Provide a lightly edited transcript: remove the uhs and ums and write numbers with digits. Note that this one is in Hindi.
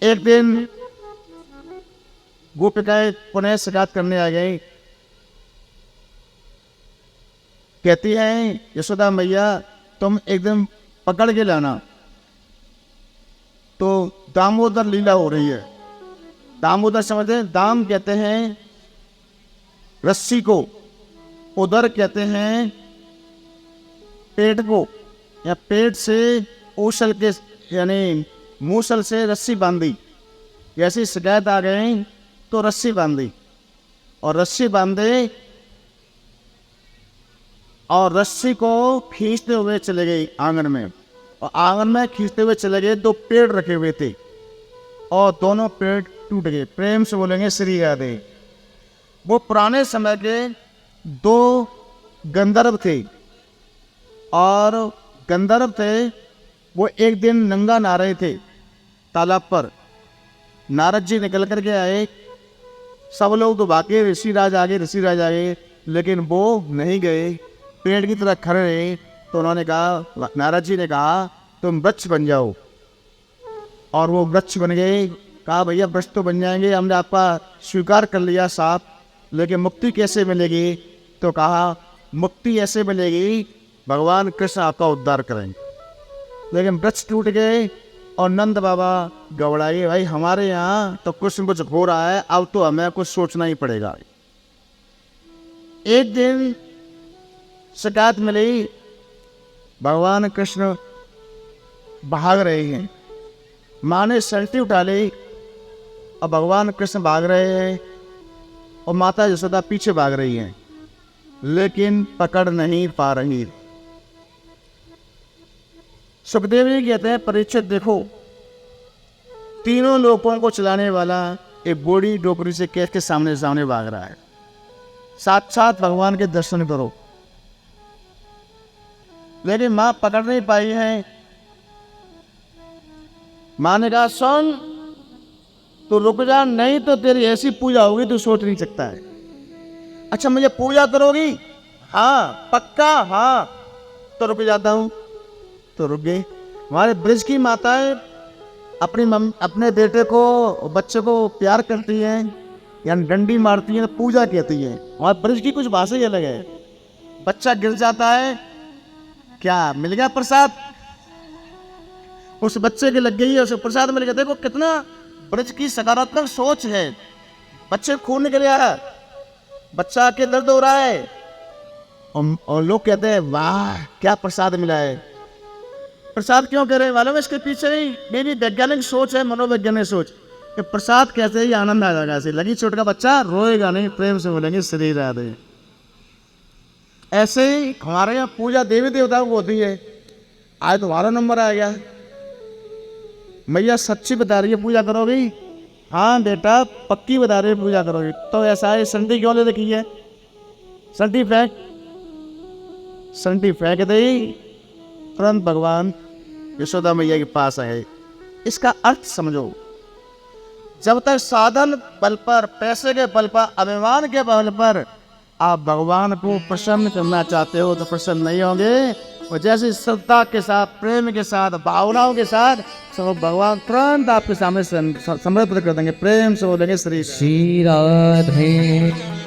एक दिन गोपिकाएं पुनः शिकायत करने आ गई। कहती हैं यशोदा मैया तुम एक दिन पकड़ के लाना। तो दामोदर लीला हो रही है। दामोदर समझते हैं, दाम कहते हैं रस्सी को, उदर कहते हैं पेट को, या पेट से ऊसल के यानी मूसल से रस्सी बांधी। जैसी शिकायत आ गई तो रस्सी बांधी, और रस्सी बांधे और रस्सी को खींचते हुए चले गए आंगन में, और आंगन में खींचते हुए चले गए। दो पेड़ रखे हुए थे और दोनों पेड़ टूट गए। प्रेम से बोलेंगे श्री राधे। वो पुराने समय के दो गंधर्व थे, और गंधर्व थे वो एक दिन नंगा नहा रहे थे तालाब पर। नारद जी निकल कर के आए। सब लोग तो भागे, ऋषिराज आगे, ऋषिराज आगे, लेकिन वो नहीं गए, पेड़ की तरह खड़े रहे। तो उन्होंने कहा, नारद जी ने कहा तुम वृक्ष बन जाओ। और वो वृक्ष बन गए। कहा भैया वृक्ष तो बन जाएंगे, हमने आपका स्वीकार कर लिया साहब, लेकिन मुक्ति कैसे मिलेगी? तो कहा मुक्ति ऐसे मिलेगी भगवान कृष्ण आपका उद्धार करेंगे। लेकिन वृक्ष टूट गए और नंद बाबा घबराए, भाई हमारे यहाँ तो कुछ न कुछ हो रहा है, अब तो हमें कुछ सोचना ही पड़ेगा। एक दिन शिकायत मिली भगवान कृष्ण भाग रहे हैं। माँ ने सल्टी उठा ली और भगवान कृष्ण भाग रहे हैं, और माता यशोदा पीछे भाग रही हैं, लेकिन पकड़ नहीं पा रही। सुखदेव जी कहते हैं परीक्षित देखो, तीनों लोगों को चलाने वाला एक बूढ़ी डोकरी से कैसे के सामने सामने भाग रहा है। साक्षात भगवान के दर्शन करो। लेकिन माँ पकड़ नहीं पाई है। माँ ने कहा सुन, तो रुक जा, नहीं तो तेरी ऐसी पूजा होगी तू सोच नहीं सकता है। अच्छा मुझे पूजा करोगी? हाँ पक्का, हाँ तो रुक जाता हूँ। तो रुक गई। हमारे ब्रज की माताएं अपने बेटे को, बच्चे को प्यार करती हैं, यानी डंडी मारती हैं, तो पूजा कहती है। हमारे ब्रज की कुछ भाषा ही अलग है। बच्चा गिर जाता है, क्या मिल गया प्रसाद, उस बच्चे के लग गई है, उसे प्रसाद मिल गया। देखो कितना ब्रज की सकारात्मक सोच है। बच्चे खून निकल आ रहा, बच्चा के दर्द हो रहा है, और लोग कहते हैं वाह क्या प्रसाद मिला है। प्रसाद क्यों कह रहे हैं मालूम है? इसके पीछे ही मेरी वैज्ञानिक सोच है, मनोवैज्ञानिक सोच कि प्रसाद कैसे ही आनंद आ जाएगा। ऐसे लगी चोट का बच्चा रोएगा नहीं, प्रेम से बोलेंगे श्री राधे। ऐसे ही हमारे यहाँ पूजा देवी देवताओं को होती है। आज तुम्हारा नंबर आ गया, मैया सच्ची बता रही है पूजा करोगी? हाँ बेटा पक्की बता रही है पूजा करोगी। तो ऐसा है, संटी क्यों ले रखी है? संटी फेंक दे, तुरंत भगवान यशोदा मैया के पास आए। इसका अर्थ समझो, जब तक साधन बल पर, पैसे के बल पर, अभिमान के बल पर आप भगवान को प्रसन्न करना चाहते हो तो प्रसन्न नहीं होंगे। और जैसे श्रद्धा के साथ, प्रेम के साथ, भावनाओं के साथ सब भगवान तुरंत आपके सामने समर्पित कर देंगे। प्रेम से बोलेंगे श्री राधे।